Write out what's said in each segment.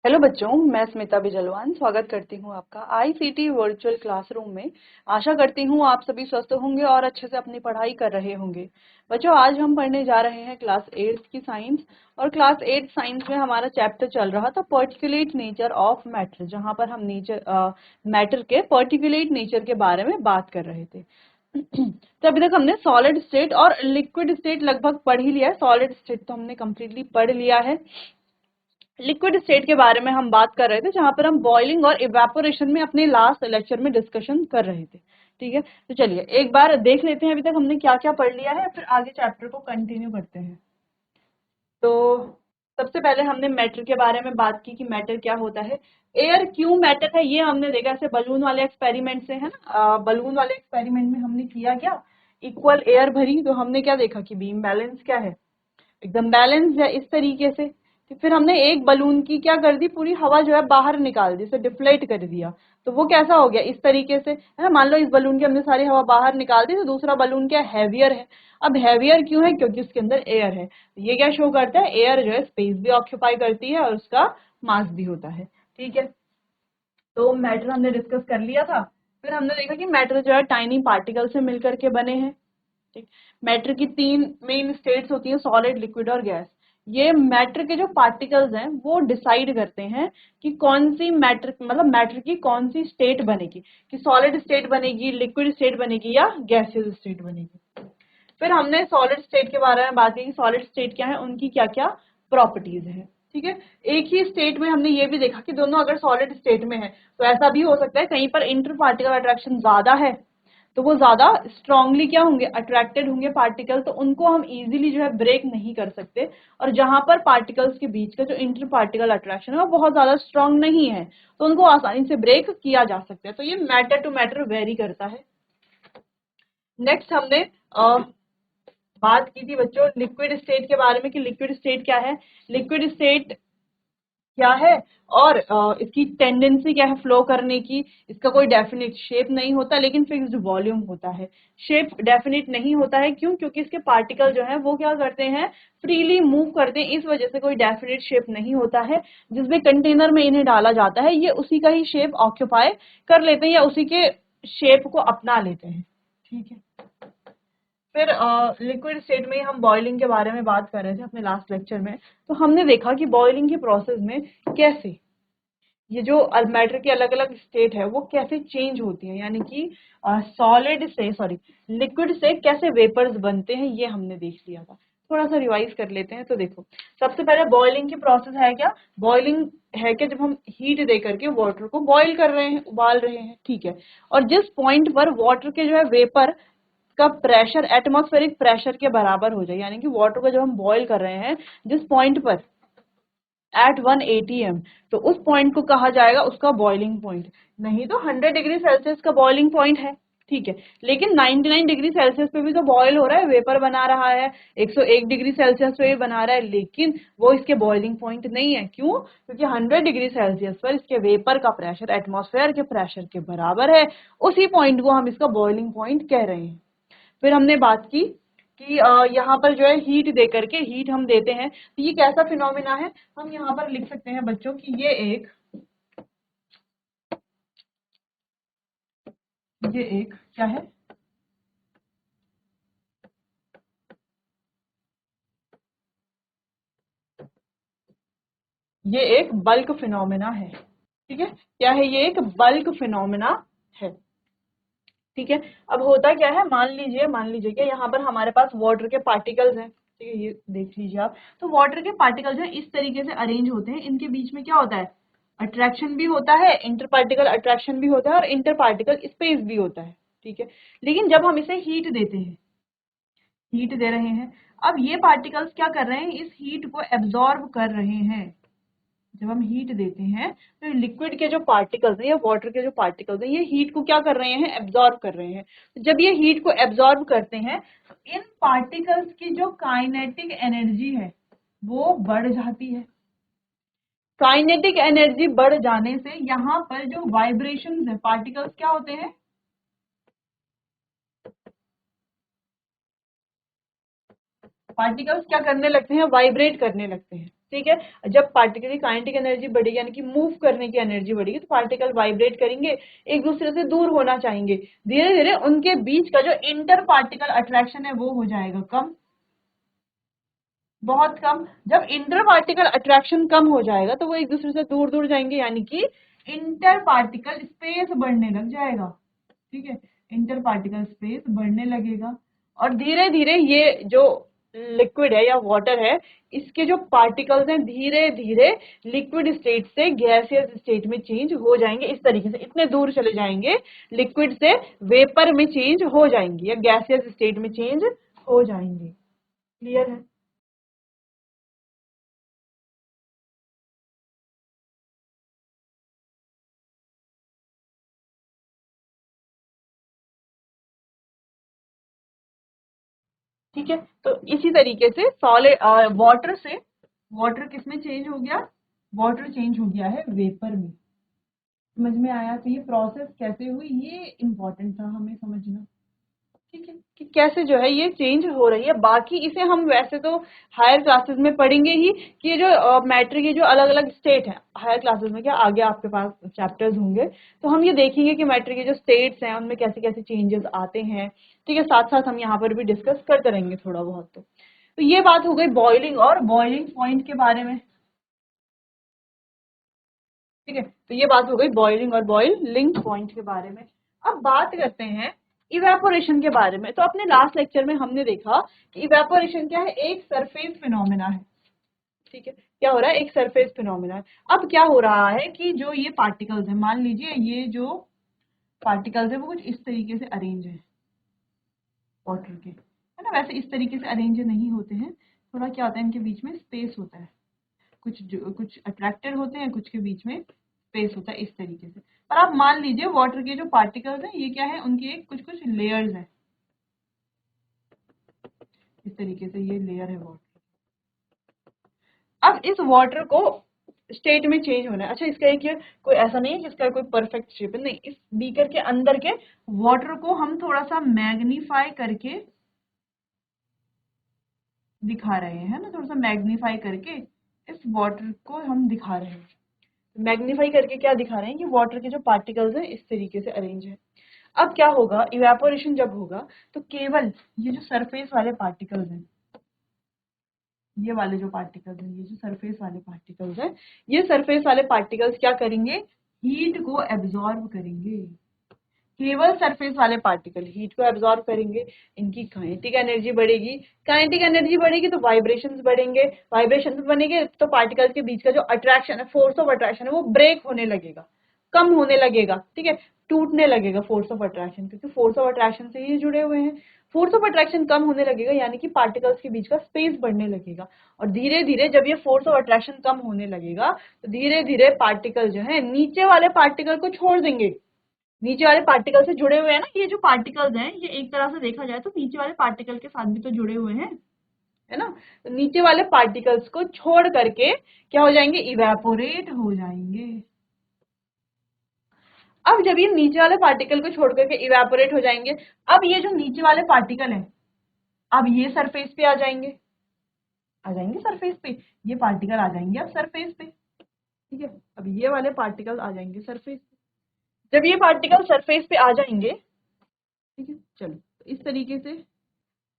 Hello बच्चों, मैं स्मिता बिजलवान स्वागत करती हूँ आपका आईसीटी वर्चुअल क्लासरूम में। आशा करती हूँ आप सभी स्वस्थ होंगे और अच्छे से अपनी पढ़ाई कर रहे होंगे। बच्चों, आज हम पढ़ने जा रहे हैं क्लास 8 की साइंस। और क्लास 8 साइंस में हमारा चैप्टर चल रहा था पर्टिकुलेट नेचर ऑफ मैटर, जहाँ पर हम मैटर के पर्टिकुलेट नेचर के बारे में बात कर रहे थे। तो अभी तक हमने सॉलिड स्टेट और लिक्विड स्टेट लगभग पढ़ ही लिया है। सॉलिड स्टेट तो हमने कम्प्लीटली पढ़ लिया है। लिक्विड स्टेट के बारे में हम बात कर रहे थे, जहां पर हम बॉइलिंग और इवेपोरेशन में अपने लास्ट लेक्चर में डिस्कशन कर रहे थे। ठीक है, तो चलिए एक बार देख लेते हैं अभी तक हमने क्या क्या पढ़ लिया है, फिर आगे चैप्टर को कंटिन्यू करते हैं। तो सबसे पहले हमने मैटर के बारे में बात की कि मैटर क्या होता है। एयर क्यों मैटर है ये हमने देखा, ऐसे बलून वाले एक्सपेरिमेंट से, है ना। बलून वाले एक्सपेरिमेंट में हमने किया क्या, इक्वल एयर भरी, तो हमने क्या देखा कि बीम बैलेंस क्या है, एकदम बैलेंस है इस तरीके से। तो फिर हमने एक बलून की क्या कर दी, पूरी हवा जो है बाहर निकाल दी, इसे डिफ्लेट कर दिया। तो वो कैसा हो गया, इस तरीके से, है ना। मान लो इस बलून की हमने सारी हवा बाहर निकाल दी, तो दूसरा बलून क्या हैवियर है। अब हैवियर क्यों है, क्योंकि उसके अंदर एयर है। तो ये क्या शो करता है, एयर जो है स्पेस भी ऑक्यूपाई करती है और उसका मास भी होता है। ठीक है, तो मैटर हमने डिस्कस कर लिया था। फिर हमने देखा कि मैटर जो है टाइनी पार्टिकल से मिलकर के बने हैं। ठीक, मैटर की तीन मेन स्टेट्स होती है, सॉलिड, लिक्विड और गैस। ये मैटर के जो पार्टिकल्स हैं वो डिसाइड करते हैं कि कौन सी मैटर, मतलब मैटर की कौन सी स्टेट बनेगी, कि सॉलिड स्टेट बनेगी, लिक्विड स्टेट बनेगी या गैसियस स्टेट बनेगी। फिर हमने सॉलिड स्टेट के बारे में बात की कि सॉलिड स्टेट क्या है, उनकी क्या क्या प्रॉपर्टीज है। ठीक है, एक ही स्टेट में हमने ये भी देखा कि दोनों अगर सॉलिड स्टेट में है तो ऐसा भी हो सकता है कहीं पर इंटर पार्टिकल अट्रैक्शन ज्यादा है, तो वो ज्यादा स्ट्रांगली क्या होंगे, अट्रैक्टेड होंगे पार्टिकल, तो उनको हम इजीली जो है ब्रेक नहीं कर सकते। और जहां पर पार्टिकल्स के बीच का जो इंटर पार्टिकल अट्रैक्शन है वो बहुत ज्यादा स्ट्रांग नहीं है, तो उनको आसानी से ब्रेक किया जा सकता है। तो ये मैटर टू मैटर वेरी करता है। नेक्स्ट हमने बात की थी बच्चों लिक्विड स्टेट के बारे में कि लिक्विड स्टेट क्या है, लिक्विड स्टेट क्या है, और इसकी टेंडेंसी क्या है फ्लो करने की। इसका कोई डेफिनेट शेप नहीं होता, लेकिन फिक्स्ड वॉल्यूम होता है। शेप डेफिनेट नहीं होता है, क्यों, क्योंकि इसके पार्टिकल जो है वो क्या करते हैं, फ्रीली मूव करते हैं, इस वजह से कोई डेफिनेट शेप नहीं होता है। जिस भी कंटेनर में इन्हें डाला जाता है ये उसी का ही शेप ऑक्यूपाई कर लेते हैं या उसी के शेप को अपना लेते हैं। ठीक है, फिर लिक्विड स्टेट में हम बॉइलिंग के बारे में बात कर रहे थे अपने लास्ट लेक्चर में। तो हमने देखा कि बॉइलिंग के प्रोसेस में कैसे ये जो मैटर की अलग अलग स्टेट है वो कैसे चेंज होती है, यानी कि सॉलिड से, सॉरी, लिक्विड से कैसे वेपर्स बनते हैं, ये हमने देख लिया था। थोड़ा सा रिवाइज कर लेते हैं। तो देखो, सबसे पहले बॉइलिंग की प्रोसेस है क्या, बॉइलिंग है कि जब हम हीट दे करके वाटर को बॉईल कर रहे हैं, उबाल रहे हैं। ठीक है, और जिस पॉइंट पर वाटर के जो है वेपर का प्रेशर एटमॉस्फेरिक प्रेशर के बराबर हो जाए, यानी कि वाटर को जब हम बॉईल कर रहे हैं जिस पॉइंट पर एट 1 atm, तो उस पॉइंट को कहा जाएगा उसका बॉइलिंग पॉइंट। नहीं तो 100 डिग्री सेल्सियस का बॉइलिंग पॉइंट है। ठीक है, लेकिन 99 डिग्री सेल्सियस पे भी तो बॉयल हो रहा है, वेपर बना रहा है, 101 डिग्री सेल्सियस पे भी बना रहा है, लेकिन वो इसके बॉइलिंग पॉइंट नहीं है। क्यों, क्योंकि 100 डिग्री सेल्सियस पर इसके वेपर का प्रेशर एटमॉस्फेयर के प्रेशर के बराबर है, उसी पॉइंट को हम इसका बॉइलिंग पॉइंट कह रहे हैं। फिर हमने बात की कि यहाँ पर जो है हीट दे करके, हीट हम देते हैं, तो ये कैसा फिनोमिना है, हम यहाँ पर लिख सकते हैं बच्चों कि ये एक क्या है, ये एक बल्क फिनोमिना है। ठीक है, क्या है, ये एक बल्क फिनोमिना है। ठीक है, अब होता क्या है, मान लीजिए कि यहाँ पर हमारे पास वाटर के पार्टिकल्स हैं। ठीक है, ये देख लीजिए आप, तो वाटर के पार्टिकल्स जो है इस तरीके से अरेंज होते हैं, इनके बीच में क्या होता है, अट्रैक्शन भी होता है, इंटर पार्टिकल अट्रैक्शन भी होता है और इंटर पार्टिकल स्पेस भी होता है। ठीक है, लेकिन जब हम इसे हीट देते हैं, हीट दे रहे हैं, अब ये पार्टिकल्स क्या कर रहे हैं, इस हीट को एब्जॉर्ब कर रहे हैं। जब हम हीट देते हैं तो लिक्विड के जो पार्टिकल्स हैं या वाटर के जो पार्टिकल्स हैं ये हीट को क्या कर रहे हैं, एब्जॉर्ब कर रहे हैं। तो जब ये हीट को एब्जॉर्ब करते हैं तो इन पार्टिकल्स की जो काइनेटिक एनर्जी है वो बढ़ जाती है। काइनेटिक एनर्जी बढ़ जाने से यहाँ पर जो वाइब्रेशंस है, पार्टिकल्स क्या होते हैं, पार्टिकल्स क्या करने लगते हैं, वाइब्रेट करने लगते हैं। ठीक है। जब पार्टिकल की काइनेटिक एनर्जी बढ़ेगी यानी कि मूव करने की एनर्जी बढ़ेगी तो पार्टिकल वाइब्रेट करेंगे, एक दूसरे से दूर होना चाहेंगे, धीरे धीरे उनके बीच का जो इंटर पार्टिकल अट्रैक्शन है वो हो जाएगा कम, बहुत कम। जब इंटर पार्टिकल अट्रैक्शन कम हो जाएगा तो वो एक दूसरे से दूर दूर जाएंगे यानी कि इंटर पार्टिकल स्पेस बढ़ने लग जाएगा, ठीक है, इंटर पार्टिकल स्पेस बढ़ने लगेगा। और धीरे धीरे ये जो लिक्विड है या वाटर है इसके जो पार्टिकल्स हैं धीरे धीरे लिक्विड स्टेट से गैसियस स्टेट में चेंज हो जाएंगे, इस तरीके से इतने दूर चले जाएंगे, लिक्विड से वेपर में चेंज हो जाएंगे या गैसियस स्टेट में चेंज हो जाएंगे। क्लियर है? ठीक है, तो इसी तरीके से सॉलिड वाटर किस में चेंज हो गया, वाटर चेंज हो गया है वेपर में। समझ में आया? तो ये प्रोसेस कैसे हुई ये इम्पोर्टेंट था हमें समझना, ठीक है, कि कैसे जो है ये चेंज हो रही है। बाकी इसे हम वैसे तो हायर क्लासेस में पढ़ेंगे ही कि ये जो मैटर के जो अलग अलग स्टेट हैं, हायर क्लासेस में क्या आगे आपके पास चैप्टर्स होंगे तो हम ये देखेंगे कि मैटर के जो स्टेट्स हैं उनमें कैसे कैसे चेंजेस आते हैं, ठीक है। साथ साथ हम यहाँ पर भी डिस्कस करते रहेंगे थोड़ा बहुत। तो ये बात हो गई बॉइलिंग और बॉइलिंग पॉइंट के बारे में, ठीक है। तो ये बात हो गई बॉइलिंग और बॉइलिंग पॉइंट के बारे में। अब बात करते हैं इवेपोरेशन के बारे में। तो अपने लास्ट लेक्चर में हमने देखा कि इवेपोरेशन क्या है, एक सरफेस फिनोमेना है, ठीक है। क्या हो रहा है, एक सरफेस फिनोमेना है। अब क्या हो रहा है कि जो ये पार्टिकल्स है, मान लीजिए ये जो पार्टिकल्स है वो कुछ इस तरीके से अरेंज है वाटर के, है ना। वैसे इस तरीके से अरेंज नहीं होते हैं, थोड़ा क्या होता है इनके बीच में स्पेस होता है, कुछ अट्रैक्टेड होते हैं, कुछ के बीच में स्पेस होता है इस तरीके से। पर आप मान लीजिए वाटर के जो पार्टिकल्स हैं ये क्या है, उनके कुछ कुछ लेयर्स हैं, इस तरीके से ये लेयर है वाटर। अब इस वाटर को स्टेट में चेंज होना है। अच्छा, इसका एक ये कोई ऐसा नहीं है जिसका कोई परफेक्ट शेप है, नहीं। इस बीकर के अंदर के वाटर को हम थोड़ा सा मैग्नीफाई करके दिखा रहे हैं, है ना, थोड़ा सा मैग्नीफाई करके इस वाटर को हम दिखा रहे हैं। मैग्नीफाई करके क्या दिखा रहे हैं कि वाटर के जो पार्टिकल्स हैं इस तरीके से अरेंज है। अब क्या होगा, इवेपोरेशन जब होगा तो केवल ये जो सरफेस वाले पार्टिकल्स हैं, ये वाले जो पार्टिकल्स हैं, ये जो सरफेस वाले पार्टिकल्स हैं, ये सरफेस वाले पार्टिकल्स क्या करेंगे, हीट को एब्जॉर्ब करेंगे। केवल सरफेस वाले पार्टिकल हीट को एब्जॉर्ब करेंगे, इनकी काइनेटिक एनर्जी बढ़ेगी, काइनेटिक एनर्जी बढ़ेगी तो वाइब्रेशंस बढ़ेंगे, वाइब्रेशंस बनेंगे तो पार्टिकल्स के बीच का जो अट्रैक्शन है, फोर्स ऑफ अट्रैक्शन है वो ब्रेक होने लगेगा, कम होने लगेगा, ठीक है, टूटने लगेगा फोर्स ऑफ अट्रैक्शन, क्योंकि फोर्स ऑफ अट्रैक्शन से ही जुड़े हुए हैं। फोर्स ऑफ अट्रैक्शन कम होने लगेगा यानी कि पार्टिकल्स के बीच का स्पेस बढ़ने लगेगा, और धीरे धीरे जब ये फोर्स ऑफ अट्रैक्शन कम होने लगेगा तो धीरे धीरे पार्टिकल जो है नीचे वाले पार्टिकल को छोड़ देंगे। नीचे वाले पार्टिकल से जुड़े हुए हैं ना, ये जो पार्टिकल्स हैं ये एक तरह से देखा जाए तो नीचे वाले पार्टिकल के साथ भी तो जुड़े हुए हैं, है ना। तो नीचे वाले पार्टिकल्स को छोड़ करके क्या हो जाएंगे, इवेपोरेट हो जाएंगे। अब जब ये नीचे वाले पार्टिकल को छोड़ करके इवेपोरेट हो जाएंगे, अब ये जो नीचे वाले पार्टिकल हैं अब ये सरफेस पे आ जाएंगे सरफेस पे, ये पार्टिकल आ जाएंगे अब सरफेस पे, ठीक है। अब ये वाले पार्टिकल आ जाएंगे सरफेस पे। जब ये पार्टिकल सरफेस पे आ जाएंगे, ठीक है, चलो तो इस तरीके से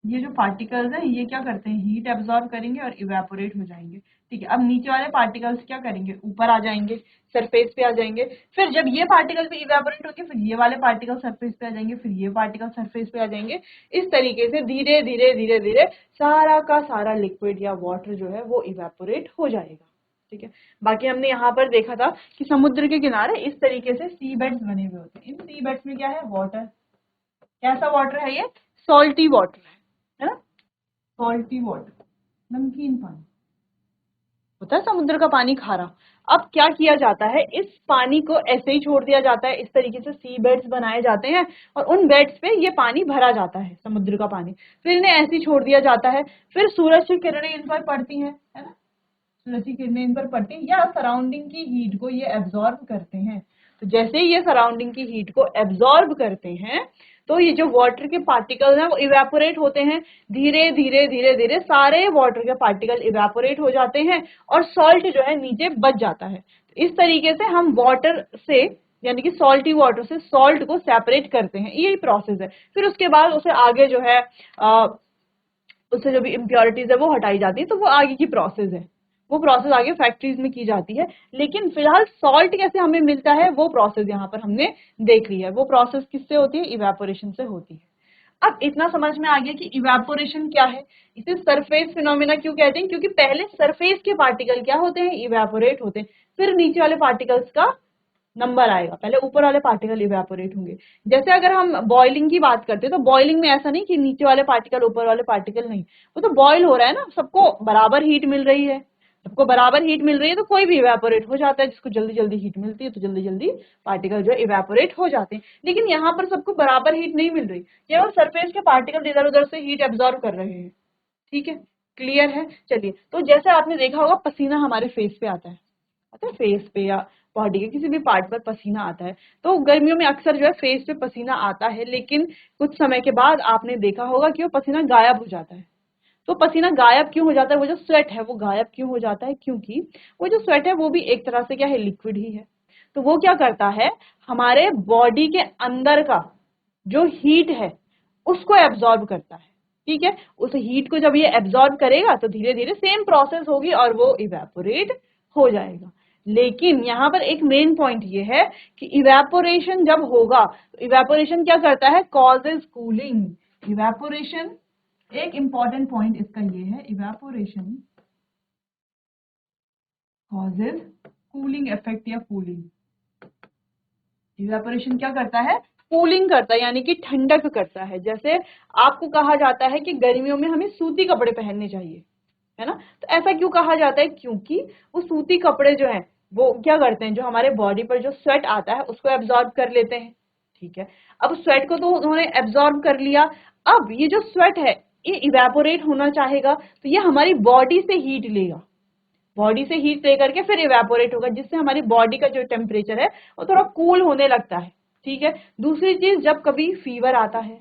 ये जो पार्टिकल्स हैं ये क्या करते हैं, हीट एब्जॉर्ब करेंगे और इवेपोरेट हो जाएंगे, ठीक है। अब नीचे वाले पार्टिकल्स क्या करेंगे, ऊपर आ जाएंगे, सरफेस पे आ जाएंगे। फिर जब ये पार्टिकल भी इवेपोरेट होंगे फिर ये वाले पार्टिकल सरफेस पे आ जाएंगे, फिर ये पार्टिकल सरफेस पे आ जाएंगे। इस तरीके से धीरे धीरे धीरे धीरे सारा का सारा लिक्विड या वाटर जो है वो इवेपोरेट हो जाएगा, ठीक है। बाकी हमने यहाँ पर देखा था कि समुद्र के किनारे इस तरीके से सी बेड्स बने हुए होते हैं। इन सी बेड्स में क्या है, वाटर, कैसा वाटर है ये, सॉल्टी वाटर है ना, सॉल्टी वाटर, नमकीन पानी होता है समुद्र का पानी खारा। अब क्या किया जाता है, इस पानी को ऐसे ही छोड़ दिया जाता है, इस तरीके से सी बेड्स बनाए जाते हैं और उन बेड्स पे ये पानी भरा जाता है, समुद्र का पानी, फिर इन्हें ऐसे ही छोड़ दिया जाता है। फिर सूरज की किरणें इन पर पड़ती हैं, है ना, सूरज की किरणें इन पर पड़ती हैं या सराउंडिंग की हीट को ये एब्जॉर्ब करते हैं। तो जैसे ही ये सराउंडिंग की हीट को एब्जॉर्ब करते हैं तो ये जो वाटर के पार्टिकल्स हैं वो इवेपोरेट होते हैं, धीरे धीरे धीरे धीरे सारे वाटर के पार्टिकल इवेपोरेट हो जाते हैं और सॉल्ट जो है नीचे बच जाता है। इस तरीके से हम वाटर से यानी कि सॉल्टी वाटर से सॉल्ट को सेपरेट करते हैं, यही प्रोसेस है। फिर उसके बाद उसे आगे जो है उससे जो भी इम्प्योरिटीज है वो हटाई जाती है, तो वो आगे की प्रोसेस है, वो प्रोसेस आगे फैक्ट्रीज में की जाती है। लेकिन फिलहाल सॉल्ट कैसे हमें मिलता है वो प्रोसेस यहाँ पर हमने देख लिया है। वो प्रोसेस किससे होती है? इवेपोरेशन से होती है। अब इतना समझ में आ गया कि इवेपोरेशन क्या है, इसे सरफेस फिनोमेना क्यों कहते हैं, क्योंकि पहले सरफेस के पार्टिकल क्या होते हैं? इवेपोरेट होते हैं, फिर नीचे वाले पार्टिकल्स का नंबर आएगा, पहले ऊपर वाले पार्टिकल इवेपोरेट होंगे। जैसे अगर हम बॉइलिंग की बात करते हैं तो बॉइलिंग में ऐसा नहीं कि नीचे वाले पार्टिकल ऊपर वाले पार्टिकल नहीं, वो तो बॉइल हो रहा है ना, सबको बराबर हीट मिल रही है, सबको बराबर हीट मिल रही है तो कोई भी इवेपोरेट हो जाता है, जिसको जल्दी जल्दी हीट मिलती है तो जल्दी जल्दी पार्टिकल जो है इवेपोरेट हो जाते हैं। लेकिन यहाँ पर सबको बराबर हीट नहीं मिल रही, केवल सरफेस के पार्टिकल इधर उधर से हीट एब्जॉर्ब कर रहे हैं। ठीक है, क्लियर है? चलिए, तो जैसे आपने देखा होगा पसीना हमारे फेस पे आता है, फेस पे या बॉडी के किसी भी पार्ट पर पसीना आता है, तो गर्मियों में अक्सर जो है फेस पे पसीना आता है, लेकिन कुछ समय के बाद आपने देखा होगा कि वो पसीना गायब हो जाता है। तो पसीना गायब क्यों हो जाता है? वो जो स्वेट है वो गायब क्यों हो जाता है? क्योंकि वो जो स्वेट है वो भी एक तरह से क्या है? लिक्विड ही है। तो वो क्या करता है, हमारे बॉडी के अंदर का जो हीट है उसको एब्जॉर्ब करता है। ठीक है, उस हीट को जब ये एब्जॉर्ब करेगा तो धीरे धीरे सेम प्रोसेस होगी और वो इवेपोरेट हो जाएगा। लेकिन यहाँ पर एक मेन पॉइंट ये है कि इवेपोरेशन जब होगा तो इवेपोरेशन क्या करता है? Causes cooling. इवेपोरेशन, एक इंपॉर्टेंट पॉइंट इसका ये है, इवेपोरेशन कॉजेज कूलिंग इफेक्ट या कूलिंग। इवेपोरेशन क्या करता है? कूलिंग करता है, यानी कि ठंडक करता है। जैसे आपको कहा जाता है कि गर्मियों में हमें सूती कपड़े पहनने चाहिए, है ना? तो ऐसा क्यों कहा जाता है? क्योंकि वो सूती कपड़े जो हैं वो क्या करते हैं, जो हमारे बॉडी पर जो स्वेट आता है उसको एब्जॉर्ब कर लेते हैं। ठीक है, अब स्वेट को तो उन्होंने एब्जॉर्ब कर लिया, अब ये जो स्वेट है ये इवेपोरेट होना चाहेगा तो ये हमारी बॉडी से हीट लेगा, बॉडी से हीट लेकर के फिर इवेपोरेट होगा, जिससे हमारी बॉडी का जो टेम्परेचर है वो थोड़ा कूल होने लगता है। ठीक है, दूसरी चीज, जब कभी फीवर आता है,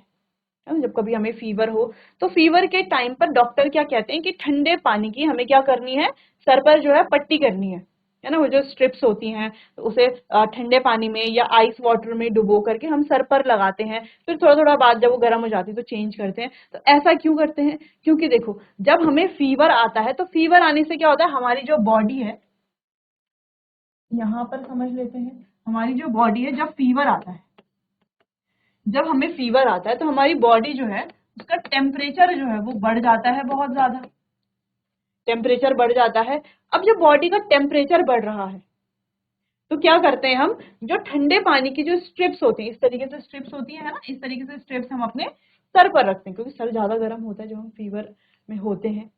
जब कभी हमें फीवर हो तो फीवर के टाइम पर डॉक्टर क्या कहते हैं कि ठंडे पानी की हमें क्या करनी है? सर पर जो है पट्टी करनी है ना? वो जो स्ट्रिप्स होती हैं तो उसे ठंडे पानी में या आइस वाटर में डुबो करके हम सर पर लगाते हैं, फिर थोड़ा थोड़ा बाद जब वो गर्म हो जाती है तो चेंज करते हैं। तो ऐसा क्यों करते हैं? क्योंकि देखो, जब हमें फीवर आता है तो फीवर आने से क्या होता है, हमारी जो बॉडी है, यहाँ पर समझ लेते हैं, हमारी जो बॉडी है जब फीवर आता है, जब हमें फीवर आता है तो हमारी बॉडी जो है उसका टेम्परेचर जो है वो बढ़ जाता है, बहुत ज्यादा टेम्परेचर बढ़ जाता है। अब जब बॉडी का टेम्परेचर बढ़ रहा है तो क्या करते हैं हम, जो ठंडे पानी की जो स्ट्रिप्स होती हैं, इस तरीके से स्ट्रिप्स होती है ना, इस तरीके से स्ट्रिप्स हम अपने सर पर रखते हैं, क्योंकि सर ज्यादा गर्म होता है जब हम फीवर में होते हैं।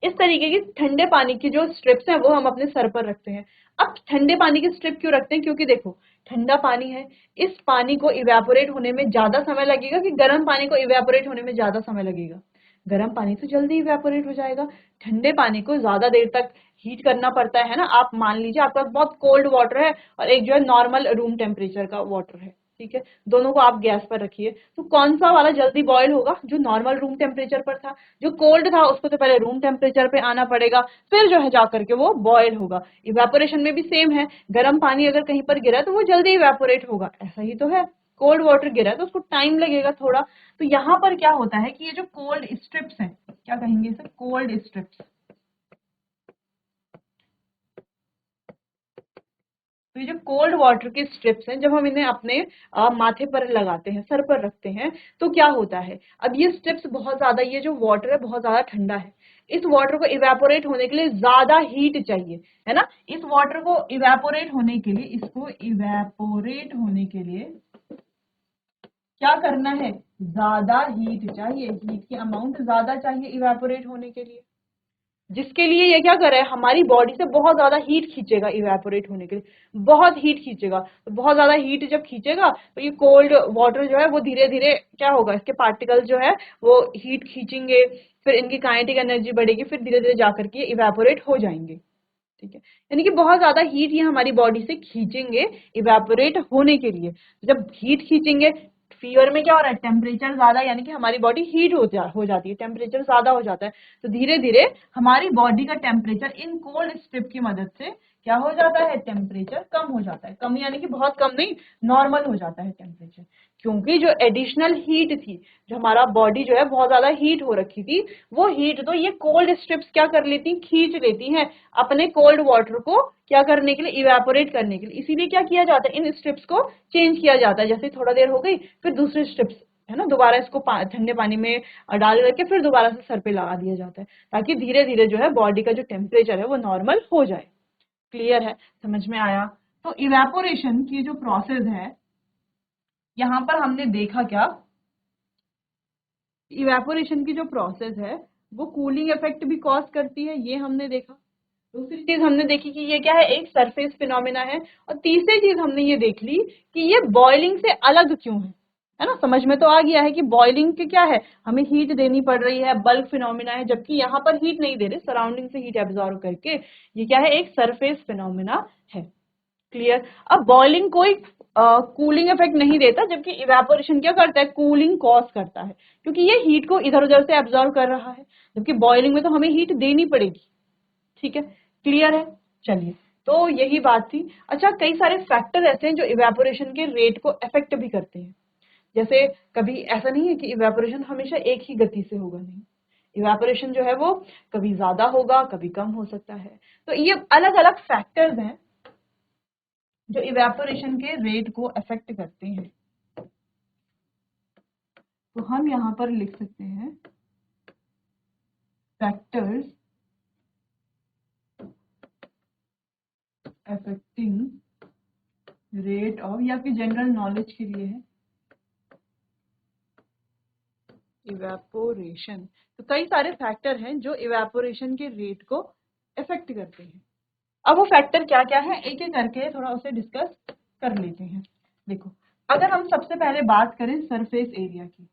इस तरीके की ठंडे पानी की जो स्ट्रिप्स हैं वो हम अपने सर पर रखते हैं। अब ठंडे पानी की स्ट्रिप क्यों रखते हैं? क्योंकि देखो, ठंडा पानी है, इस पानी को इवेपोरेट होने में ज्यादा समय लगेगा कि गर्म पानी को इवेपोरेट होने में ज्यादा समय लगेगा? गर्म पानी तो जल्दी इवेपोरेट हो जाएगा, ठंडे पानी को ज्यादा देर तक हीट करना पड़ता है ना। आप मान लीजिए आपके पास बहुत कोल्ड वाटर है और एक जो है नॉर्मल रूम टेम्परेचर का वाटर है, ठीक है, दोनों को आप गैस पर रखिए, तो कौन सा वाला जल्दी बॉयल होगा? जो नॉर्मल रूम टेम्परेचर पर था। जो कोल्ड था उसको तो पहले रूम टेम्परेचर पे आना पड़ेगा, फिर जो है जाकर के वो बॉयल होगा। इवेपोरेशन में भी सेम है, गर्म पानी अगर कहीं पर गिरा तो वो जल्दी इवेपोरेट होगा, ऐसा ही तो है। कोल्ड वाटर गिरा तो उसको टाइम लगेगा थोड़ा। तो यहाँ पर क्या होता है कि ये जो कोल्ड स्ट्रिप्स हैं, क्या कहेंगे इसे? Cold strips. तो ये जो कोल्ड वाटर की स्ट्रिप्स हैं, जब हम इन्हें अपने माथे पर लगाते हैं, सर पर रखते हैं, तो क्या होता है, अब ये स्ट्रिप्स बहुत ज्यादा, ये जो वाटर है बहुत ज्यादा ठंडा है, इस वाटर को इवेपोरेट होने के लिए ज्यादा हीट चाहिए, है ना? इस वाटर को इवेपोरेट होने के लिए, इसको इवेपोरेट होने के लिए क्या करना है? ज्यादा हीट चाहिए, हीट की अमाउंट ज्यादा चाहिए इवेपोरेट होने के लिए, जिसके लिए ये क्या कर रहा है, हमारी बॉडी से बहुत ज्यादा हीट खींचेगा इवेपोरेट होने के लिए, बहुत हीट खींचेगा। तो बहुत ज्यादा हीट जब खींचेगा तो ये कोल्ड वाटर जो है वो धीरे धीरे क्या होगा, इसके पार्टिकल्स जो है वो हीट खींचेंगे, फिर इनकी काइनेटिक एनर्जी बढ़ेगी, फिर धीरे धीरे जाकर के इवेपोरेट हो जाएंगे। ठीक है, यानी कि बहुत ज्यादा हीट ये हमारी बॉडी से खींचेंगे इवेपोरेट होने के लिए। जब हीट खींचेंगे फीवर में क्या हो रहा है, टेम्परेचर ज्यादा, यानी कि हमारी बॉडी हीट हो जाती है, टेम्परेचर ज्यादा हो जाता है, तो धीरे धीरे हमारी बॉडी का टेम्परेचर इन कोल्ड स्ट्रिप की मदद से क्या हो जाता है, टेम्परेचर कम हो जाता है, कम यानी कि बहुत कम नहीं, नॉर्मल हो जाता है टेम्परेचर। क्योंकि जो एडिशनल हीट थी, जो हमारा बॉडी जो है बहुत ज्यादा हीट हो रखी थी, वो हीट तो ये कोल्ड स्ट्रिप्स क्या कर लेती, खींच लेती हैं अपने कोल्ड वाटर को क्या करने के लिए, इवेपोरेट करने के लिए। इसीलिए क्या किया जाता है, इन स्ट्रिप्स को चेंज किया जाता है, जैसे थोड़ा देर हो गई फिर दूसरी स्ट्रिप्स है ना, दोबारा इसको ठंडे पानी में डाल करके फिर दोबारा से सर पे लगा दिया जाता है, ताकि धीरे धीरे जो है बॉडी का जो टेम्परेचर है वो नॉर्मल हो जाए। क्लियर है, समझ में आया। तो इवेपोरेशन की जो प्रोसेस है, यहां पर हमने देखा क्या, इवेपोरेशन की जो प्रोसेस है वो कूलिंग इफेक्ट भी कॉज करती है, ये हमने देखा। दूसरी चीज हमने देखी कि ये क्या है, एक सरफेस फिनोमिना है। और तीसरी चीज हमने ये देख ली कि ये बॉइलिंग से अलग क्यों है ना, समझ में तो आ गया है कि बॉइलिंग के क्या है, हमें हीट देनी पड़ रही है, बल्क फिनोमिना है, जबकि यहाँ पर हीट नहीं दे रहे, सराउंडिंग से हीट एब्जॉर्ब करके ये क्या है, एक सरफेस फिनोमिना है। क्लियर। अब बॉइलिंग कोई कूलिंग इफेक्ट नहीं देता, जबकि इवेपोरेशन क्या करता है, कूलिंग कॉज करता है, क्योंकि ये हीट को इधर उधर से एब्जॉर्ब कर रहा है, जबकि बॉइलिंग में तो हमें हीट देनी पड़ेगी। ठीक है, क्लियर है। चलिए, तो यही बात थी। अच्छा, कई सारे फैक्टर ऐसे हैं जो इवेपोरेशन के रेट को अफेक्ट भी करते हैं। जैसे कभी ऐसा नहीं है कि इवेपोरेशन हमेशा एक ही गति से होगा, नहीं, इवेपोरेशन जो है वो कभी ज्यादा होगा, कभी कम हो सकता है। तो ये अलग अलग फैक्टर्स हैं जो इवेपोरेशन के रेट को अफेक्ट करते हैं। तो हम यहां पर लिख सकते हैं फैक्टर्स अफेक्टिंग रेट ऑफ, या फिर जनरल नॉलेज के लिए है, इवेपोरेशन। तो कई सारे फैक्टर हैं जो इवेपोरेशन के रेट को अफेक्ट करते हैं। अब वो फैक्टर क्या क्या है, एक एक करके थोड़ा उसे डिस्कस कर लेते हैं। देखो, अगर हम सबसे पहले बात करें सरफेस एरिया की,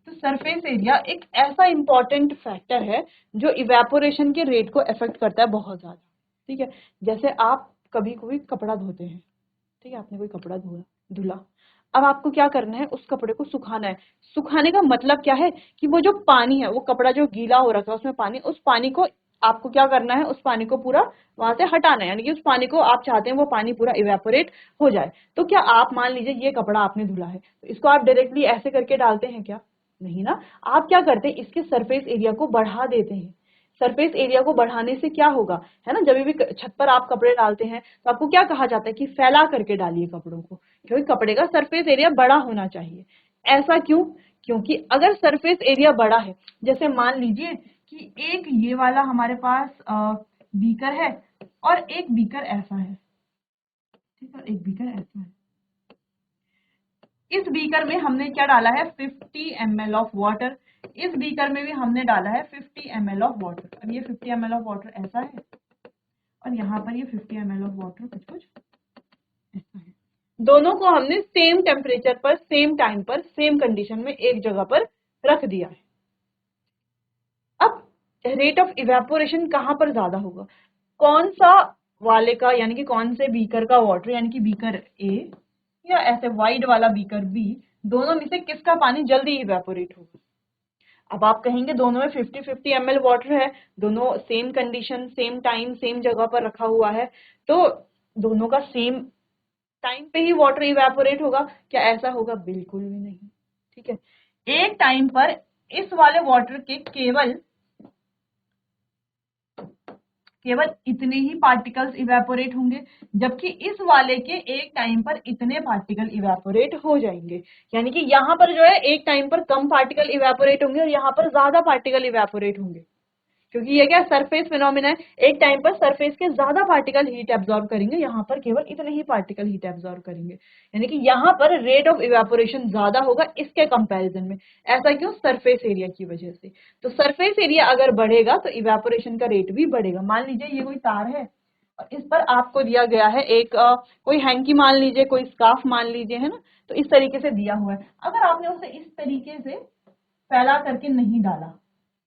तो सरफेस एरिया एक ऐसा इंपॉर्टेंट फैक्टर है जो इवेपोरेशन के रेट को अफेक्ट करता है बहुत ज्यादा। ठीक है, जैसे आप कभी कोई कपड़ा धोते हैं, ठीक है, आपने कोई कपड़ा धुला, अब आपको क्या करना है, उस कपड़े को सुखाना है। सुखाने का मतलब क्या है कि वो जो पानी है, वो कपड़ा जो गीला हो रखा है उसमें पानी, उस पानी को आपको क्या करना है, उस पानी को पूरा वहां से हटाना है, यानी कि उस पानी को आप चाहते हैं वो पानी पूरा इवेपोरेट हो जाए। तो क्या आप मान लीजिए ये कपड़ा आपने धुला है, तो इसको आप डायरेक्टली ऐसे करके डालते हैं क्या, नहीं ना। आप क्या करते हैं, इसके सरफेस एरिया को बढ़ा देते हैं। सरफेस एरिया को बढ़ाने से क्या होगा, है ना, जब भी छत पर आप कपड़े डालते हैं तो आपको क्या कहा जाता है कि फैला करके डालिए कपड़ों को, क्योंकि कपड़े का सरफेस एरिया बड़ा होना चाहिए। ऐसा क्यों, क्योंकि अगर सरफेस एरिया बड़ा है, जैसे मान लीजिए कि एक ये वाला हमारे पास बीकर है और एक बीकर ऐसा है, ठीक है, एक बीकर ऐसा है। इस बीकर में हमने क्या डाला है, 50 ml ऑफ वाटर। इस बीकर में भी हमने डाला है 50 ml ऑफ वाटर। अब ये 50 ml ऑफ वाटर ऐसा है और यहाँ पर ये 50 ml ऑफ वाटर कुछ कुछ ऐसा है। दोनों को हमने सेम टेम्परेचर पर, सेम टाइम पर, सेम कंडीशन में एक जगह पर रख दिया है। अब रेट ऑफ इवेपोरेशन कहाँ पर ज्यादा होगा, कौन सा वाले का, यानी कि कौन से बीकर का वाटर, यानी कि बीकर ए या ऐसे वाइड वाला बीकर बी, दोनों में से किसका पानी जल्दी इवेपोरेट होगा। अब आप कहेंगे दोनों में 50-50 ml वाटर है, दोनों same condition, same time, same जगह पर रखा हुआ है, तो दोनों का सेम टाइम पे ही वाटर इवेपोरेट होगा क्या, ऐसा होगा, बिल्कुल भी नहीं। ठीक है, एक टाइम पर इस वाले वाटर के केवल इतने ही पार्टिकल्स इवेपोरेट होंगे, जबकि इस वाले के एक टाइम पर इतने पार्टिकल इवेपोरेट हो जाएंगे। यानी कि यहाँ पर जो है एक टाइम पर कम पार्टिकल इवेपोरेट होंगे और यहाँ पर ज्यादा पार्टिकल इवेपोरेट होंगे, क्योंकि ये क्या सरफेस फिनोमिना है, एक टाइम पर सरफेस के ज्यादा पार्टिकल हीट एब्जॉर्ब करेंगे, यहाँ पर केवल इतने ही पार्टिकल हीट एब्जॉर्ब करेंगे, यानी कि यहाँ पर रेट ऑफ इवेपोरेशन ज्यादा होगा इसके कंपैरिजन में। ऐसा क्यों, सरफेस एरिया की वजह से। तो सरफेस एरिया अगर बढ़ेगा तो इवेपोरेशन का रेट भी बढ़ेगा। मान लीजिए ये कोई तार है और इस पर आपको दिया गया है एक कोई हैंकी मान लीजिए, कोई स्कार्फ मान लीजिए, है ना, तो इस तरीके से दिया हुआ है। अगर आपने उसे इस तरीके से फैला करके नहीं डाला,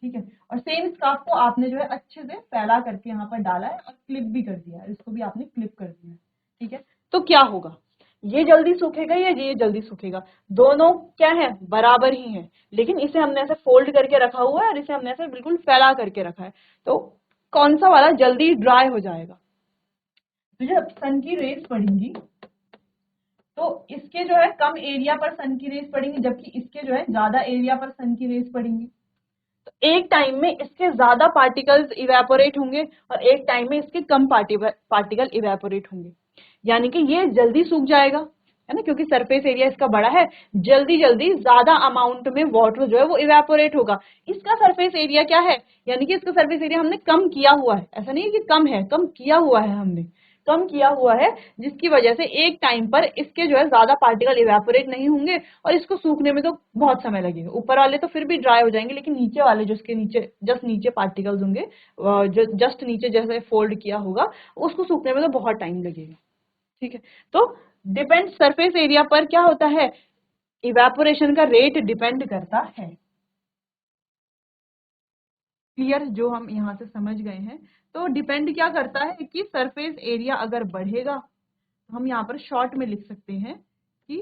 ठीक है, और सेम स्कार्फ को आपने जो है अच्छे से फैला करके यहाँ पर डाला है और क्लिप भी कर दिया है, इसको भी आपने क्लिप कर दिया है, ठीक है, तो क्या होगा, ये जल्दी सूखेगा या ये जल्दी सूखेगा, दोनों क्या है, बराबर ही है, लेकिन इसे हमने ऐसे फोल्ड करके रखा हुआ है और इसे हमने ऐसे बिल्कुल फैला करके रखा है, तो कौन सा वाला जल्दी ड्राई हो जाएगा। तो जब सन की रेज पड़ेंगी तो इसके जो है कम एरिया पर सन की रेज पड़ेंगी, जबकि इसके जो है ज्यादा एरिया पर सन की रेज पड़ेंगी। तो एक टाइम में इसके ज्यादा पार्टिकल्स इवेपोरेट होंगे और एक टाइम में इसके कम पार्टिकल इवेपोरेट होंगे, यानी कि ये जल्दी सूख जाएगा, है ना, क्योंकि सरफेस एरिया इसका बड़ा है, जल्दी जल्दी ज्यादा अमाउंट में वाटर जो है वो इवेपोरेट होगा। इसका सरफेस एरिया क्या है, यानी कि इसका सरफेस एरिया हमने कम किया हुआ है, ऐसा नहीं है कि कम है, कम किया हुआ है, हमने कम किया हुआ है, जिसकी वजह से एक टाइम पर इसके जो है ज्यादा पार्टिकल इवेपोरेट नहीं होंगे और इसको सूखने में तो बहुत समय लगेगा। ऊपर वाले तो फिर भी ड्राई हो जाएंगे, लेकिन नीचे वाले जो इसके नीचे जस्ट नीचे पार्टिकल्स होंगे, जस्ट नीचे जैसे फोल्ड किया होगा, उसको सूखने में तो बहुत टाइम लगेगा। ठीक है, तो डिपेंड सरफेस एरिया पर क्या होता है, इवेपोरेशन का रेट डिपेंड करता है। क्लियर, जो हम यहाँ से समझ गए हैं, तो डिपेंड क्या करता है कि सरफेस एरिया अगर बढ़ेगा, तो हम यहाँ पर शॉर्ट में लिख सकते हैं कि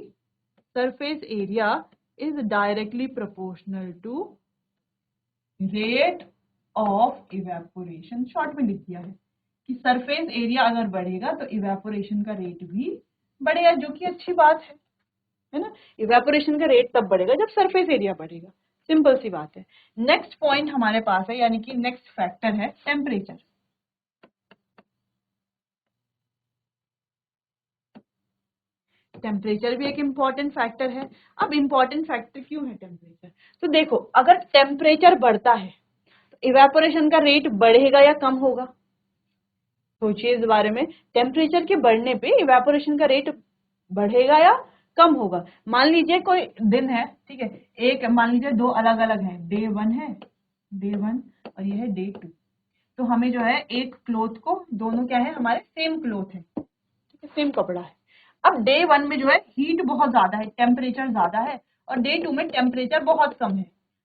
surface area is directly proportional to rate of evaporation. Short में लिख दिया है कि सरफेस एरिया अगर बढ़ेगा तो इवेपोरेशन का रेट भी बढ़ेगा, जो कि अच्छी बात है ना। इवेपोरेशन का रेट तब बढ़ेगा जब सरफेस एरिया बढ़ेगा, सिंपल सी बात है। नेक्स्ट पॉइंट हमारे पास है, यानी कि नेक्स्ट फैक्टर है टेम्परेचर। टेम्परेचर भी एक इम्पॉर्टेंट फैक्टर है। अब इम्पॉर्टेंट फैक्टर क्यों है टेम्परेचर, तो देखो अगर टेम्परेचर बढ़ता है तो इवेपोरेशन का रेट बढ़ेगा या कम होगा, सोचिए इस बारे में। टेम्परेचर के बढ़ने पे इवेपोरेशन का रेट बढ़ेगा या कम होगा। मान लीजिए कोई दिन है, ठीक है, एक मान लीजिए दो अलग अलग है, डे 1 है, डे 1 और ये है डे 2। तो हमें जो है एक क्लोथ को, दोनों क्या है हमारे सेम क्लोथ है, ठीक है, सेम कपड़ा है। अब डे 1 में जो है हीट बहुत ज्यादा है, टेम्परेचर ज्यादा है, और डे 2 में टेम्परेचर बहुत कम है।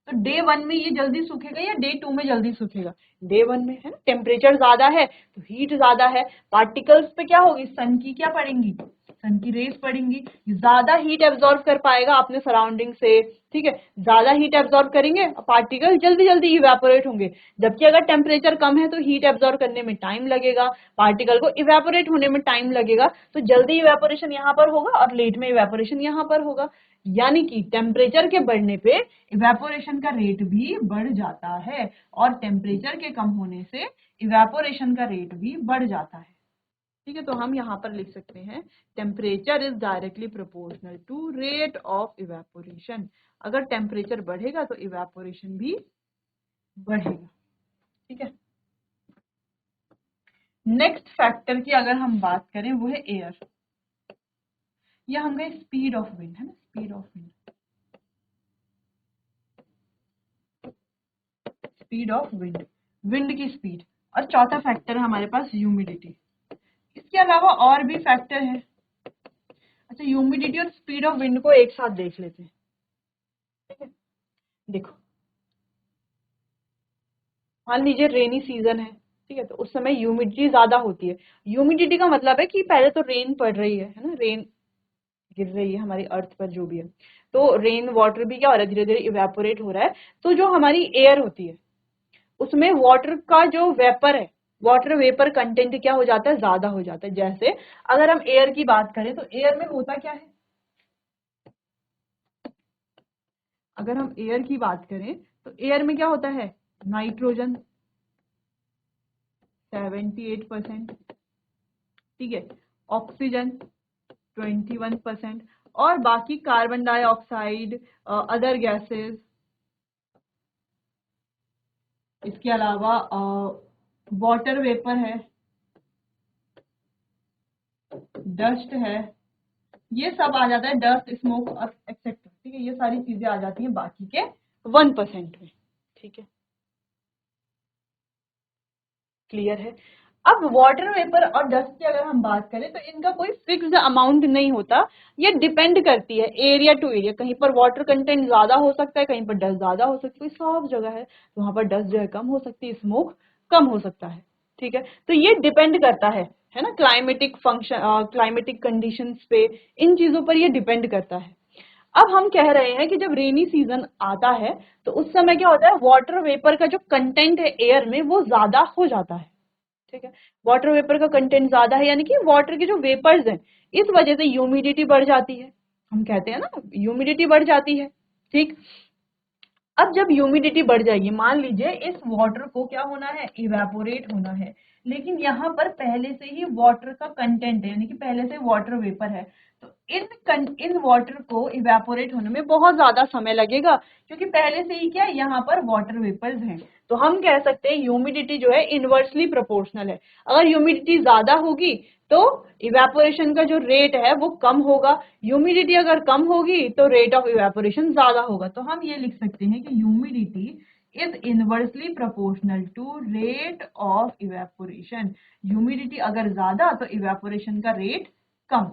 तो डे 1 में ये जल्दी सूखेगा या डे 2 में जल्दी सूखेगा, डे 1 में, है ना, टेम्परेचर ज्यादा है तो हीट ज्यादा है, पार्टिकल्स पे क्या होगी, सन की क्या पड़ेंगी, सन की रेज पड़ेंगी, ज्यादा हीट एब्जॉर्ब कर पाएगा अपने सराउंडिंग से, ठीक है, ज्यादा हीट एब्जॉर्ब करेंगे, पार्टिकल जल्दी जल्दी इवेपोरेट होंगे। जबकि अगर टेम्परेचर कम है तो हीट एब्जॉर्ब करने में टाइम लगेगा, पार्टिकल को इवेपोरेट होने में टाइम लगेगा, तो जल्दी इवेपोरेशन यहाँ पर होगा और लेट में इवेपोरेशन यहाँ पर होगा। यानी कि टेम्परेचर के बढ़ने पे इवेपोरेशन का रेट भी बढ़ जाता है और टेम्परेचर के कम होने से इवेपोरेशन का रेट भी बढ़ जाता है। ठीक है, तो हम यहाँ पर लिख सकते हैं temperature is directly proportional to rate of evaporation. अगर टेम्परेचर बढ़ेगा तो इवेपोरेशन भी बढ़ेगा। ठीक है, नेक्स्ट फैक्टर की अगर हम बात करें वो है एयर, या हम गए स्पीड ऑफ विंड, है ना, speed of wind, speed of wind, wind की स्पीड। और चौथा फैक्टर है हमारे पास ह्यूमिडिटी। इसके अलावा और भी फैक्टर है। अच्छा, ह्यूमिडिटी और स्पीड ऑफ विंड को एक साथ देख लेते हैं। ठीक है, देखो मान लीजिए रेनी सीजन है, ठीक है, तो उस समय ह्यूमिडिटी ज्यादा होती है। ह्यूमिडिटी का मतलब है कि पहले तो रेन पड़ रही है ना, रेन गिर रही है हमारी अर्थ पर जो भी है, तो रेन वाटर भी क्या हो रहा है, धीरे धीरे इवेपोरेट हो रहा है। तो जो हमारी एयर होती है उसमें वाटर का जो वेपर है, वाटर वेपर कंटेंट क्या हो जाता है, ज्यादा हो जाता है। जैसे अगर हम एयर की बात करें तो एयर में होता क्या है, अगर हम एयर की बात करें तो एयर में क्या होता है, नाइट्रोजन 78%, ठीक है, ऑक्सीजन 21% और बाकी कार्बन डाइऑक्साइड, अदर गैसेस, इसके अलावा वाटर वेपर है, डस्ट है, ये सब आ जाता है, डस्ट स्मोक एक्सेट्रा, ठीक है, ये सारी चीजें आ जाती हैं बाकी के 1% में। ठीक है, क्लियर है। अब वाटर वेपर और डस्ट की अगर हम बात करें तो इनका कोई फिक्स्ड अमाउंट नहीं होता, ये डिपेंड करती है एरिया टू एरिया। कहीं पर वाटर कंटेंट ज्यादा हो सकता है, कहीं पर डस्ट ज्यादा हो सकती है, साफ जगह है तो वहां पर डस्ट जो है कम हो सकती है, स्मोक कम हो सकता है। ठीक है, तो ये डिपेंड करता है है ना, क्लाइमेटिक फंक्शन, क्लाइमेटिक कंडीशंस पे, इन चीजों पर ये डिपेंड करता है। अब हम कह रहे हैं कि जब रेनी सीजन आता है तो उस समय क्या होता है, वाटर वेपर का जो कंटेंट है एयर में वो ज्यादा हो जाता है। ठीक है, वाटर वेपर का कंटेंट ज्यादा है, यानी कि वाटर के जो वेपर्स हैं, इस वजह से ह्यूमिडिटी बढ़ जाती है। हम कहते हैं ना, ह्यूमिडिटी बढ़ जाती है। ठीक, अब जब ह्यूमिडिटी बढ़ जाएगी, मान लीजिए इस वाटर को क्या होना है, इवेपोरेट होना है, लेकिन यहाँ पर पहले से ही वाटर का कंटेंट है, यानी कि पहले से वाटर वेपर है, तो इन वाटर को इवेपोरेट होने में बहुत ज्यादा समय लगेगा, क्योंकि पहले से ही क्या है, यहाँ पर वाटर वेपर्स हैं। तो हम कह सकते हैं ह्यूमिडिटी जो है इनवर्सली प्रोपोर्शनल है। अगर ह्यूमिडिटी ज्यादा होगी तो इवेपोरेशन का जो रेट है वो कम होगा, ह्यूमिडिटी अगर कम होगी तो रेट ऑफ इवेपोरेशन ज्यादा होगा। तो हम ये लिख सकते हैं कि humidity is inversely proportional to rate of evaporation. Humidity अगर ज्यादा तो इवेपोरेशन का रेट कम,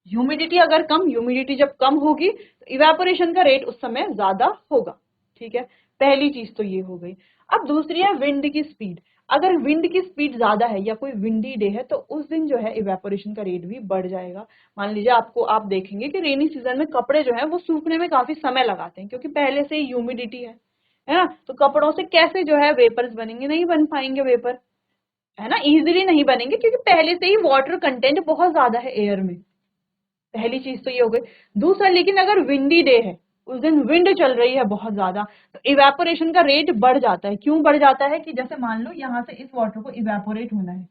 ह्यूमिडिटी अगर कम, ह्यूमिडिटी जब कम होगी तो इवेपोरेशन का रेट उस समय ज्यादा होगा। ठीक है, पहली चीज तो ये हो गई। अब दूसरी है विंड की स्पीड। अगर विंड की स्पीड ज्यादा है या कोई विंडी डे है तो उस दिन जो है इवेपोरेशन का रेट भी बढ़ जाएगा। मान लीजिए आप देखेंगे कि रेनी सीजन में कपड़े जो है वो सूखने में काफी समय लगाते हैं, क्योंकि पहले से ही ह्यूमिडिटी है ना, तो कपड़ों से कैसे जो है वेपर्स बनेंगे, नहीं बन पाएंगे वेपर, है ना, इजीली नहीं बनेंगे, क्योंकि पहले से ही वाटर कंटेंट बहुत ज्यादा है एयर में। पहली चीज तो ये हो गई। दूसरा, लेकिन अगर विंडी डे है, उस दिन विंड चल रही है बहुत ज्यादा, तो इवेपोरेशन का रेट बढ़ जाता है। क्यों बढ़ जाता है, कि जैसे मान लो यहाँ से इस वाटर को इवेपोरेट होना है,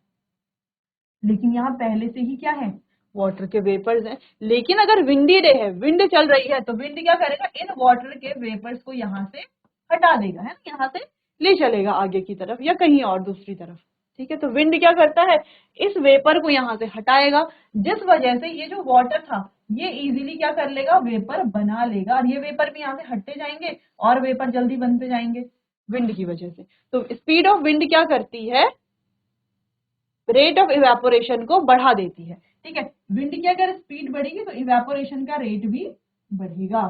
लेकिन यहाँ पहले से ही क्या है, वाटर के वेपर्स हैं। लेकिन अगर विंडी डे है, विंड चल रही है, तो विंड क्या करेगा, इन वाटर के वेपर्स को यहाँ से हटा देगा, है ना, यहाँ से ले चलेगा आगे की तरफ या कहीं और दूसरी तरफ। ठीक है, तो विंड क्या करता है, इस वेपर को यहाँ से हटाएगा, जिस वजह से ये जो वाटर था ये इजीली क्या कर लेगा, वेपर बना लेगा, और ये वेपर भी यहाँ से हटते जाएंगे और वेपर जल्दी बनते जाएंगे विंड की वजह से। तो स्पीड ऑफ विंड क्या करती है, रेट ऑफ इवेपोरेशन को बढ़ा देती है। ठीक है, विंड की अगर स्पीड बढ़ेगी तो इवेपोरेशन का रेट भी बढ़ेगा,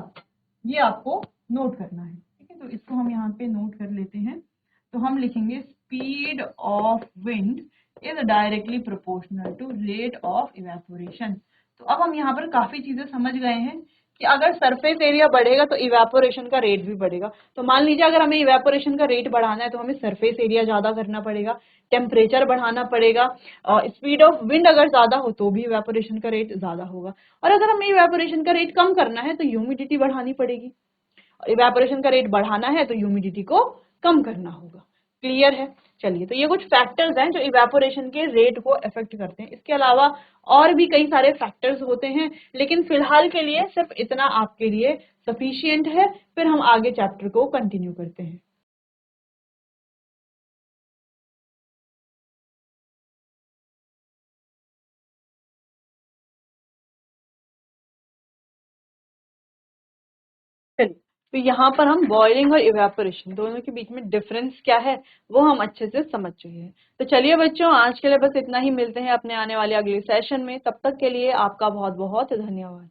ये आपको नोट करना है। ठीक है, तो इसको हम यहाँ पे नोट कर लेते हैं। तो हम लिखेंगे speed of wind is directly proportional to rate of evaporation. तो अब हम यहाँ पर काफी चीजें समझ गए हैं कि अगर सरफेस एरिया बढ़ेगा तो इवेपोरेशन का रेट भी बढ़ेगा। तो मान लीजिए अगर हमें इवेपोरेशन का रेट बढ़ाना है तो हमें सरफेस एरिया ज्यादा करना पड़ेगा, टेम्परेचर बढ़ाना पड़ेगा, और स्पीड ऑफ विंड अगर ज्यादा हो तो भी इवेपोरेशन का रेट ज्यादा होगा। और अगर हमें इवेपोरेशन का रेट कम करना है तो ह्यूमिडिटी बढ़ानी पड़ेगी, इवेपोरेशन का रेट बढ़ाना है तो ह्यूमिडिटी को कम करना होगा। क्लियर है? चलिए, तो ये कुछ फैक्टर्स हैं जो इवेपोरेशन के रेट को अफेक्ट करते हैं। इसके अलावा और भी कई सारे फैक्टर्स होते हैं, लेकिन फिलहाल के लिए सिर्फ इतना आपके लिए सफिशिएंट है। फिर हम आगे चैप्टर को कंटिन्यू करते हैं। चलिए, तो यहाँ पर हम बॉइलिंग और इवेपोरेशन दोनों के बीच में डिफरेंस क्या है वो हम अच्छे से समझ चुके हैं। तो चलिए बच्चों, आज के लिए बस इतना ही। मिलते हैं अपने आने वाले अगले सेशन में। तब तक के लिए आपका बहुत बहुत धन्यवाद।